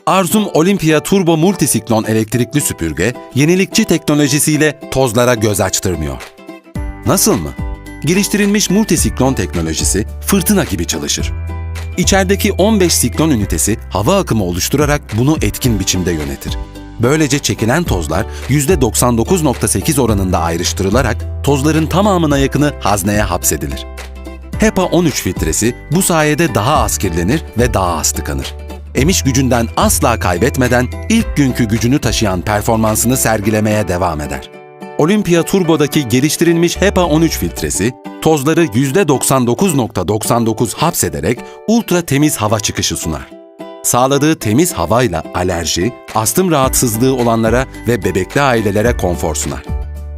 Arzum Olympia Turbo Multisiklon elektrikli süpürge, yenilikçi teknolojisiyle tozlara göz açtırmıyor. Nasıl mı? Geliştirilmiş multisiklon teknolojisi fırtına gibi çalışır. İçerideki 15 siklon ünitesi hava akımı oluşturarak bunu etkin biçimde yönetir. Böylece çekilen tozlar %99.8 oranında ayrıştırılarak tozların tamamına yakını hazneye hapsedilir. HEPA 13 filtresi bu sayede daha az kirlenir ve daha az tıkanır. Emiş gücünden asla kaybetmeden ilk günkü gücünü taşıyan performansını sergilemeye devam eder. Olympia Turbo'daki geliştirilmiş HEPA 13 filtresi, tozları %99.99 hapsederek ultra temiz hava çıkışı sunar. Sağladığı temiz havayla alerji, astım rahatsızlığı olanlara ve bebekli ailelere konfor sunar.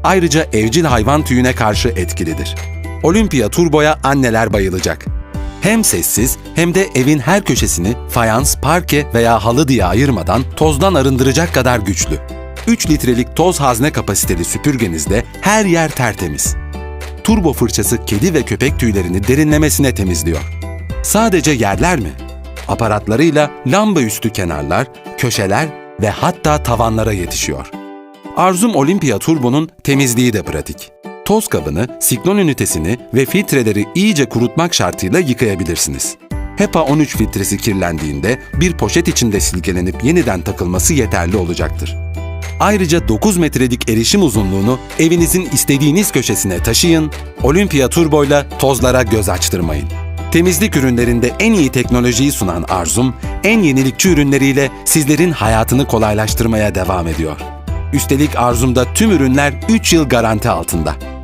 Ayrıca evcil hayvan tüyüne karşı etkilidir. Olympia Turbo'ya anneler bayılacak. Hem sessiz hem de evin her köşesini fayans, parke veya halı diye ayırmadan tozdan arındıracak kadar güçlü. 3 litrelik toz hazne kapasiteli süpürgenizde her yer tertemiz. Turbo fırçası kedi ve köpek tüylerini derinlemesine temizliyor. Sadece yerler mi? Aparatlarıyla lamba üstü kenarlar, köşeler ve hatta tavanlara yetişiyor. Arzum Olympia Turbo'nun temizliği de pratik. Toz kabını, siklon ünitesini ve filtreleri iyice kurutmak şartıyla yıkayabilirsiniz. HEPA 13 filtresi kirlendiğinde bir poşet içinde silkelenip yeniden takılması yeterli olacaktır. Ayrıca 9 metrelik erişim uzunluğunu evinizin istediğiniz köşesine taşıyın, Olympia Turbo'yla tozlara göz açtırmayın. Temizlik ürünlerinde en iyi teknolojiyi sunan Arzum, en yenilikçi ürünleriyle sizlerin hayatını kolaylaştırmaya devam ediyor. Üstelik Arzum'da tüm ürünler 3 yıl garanti altında.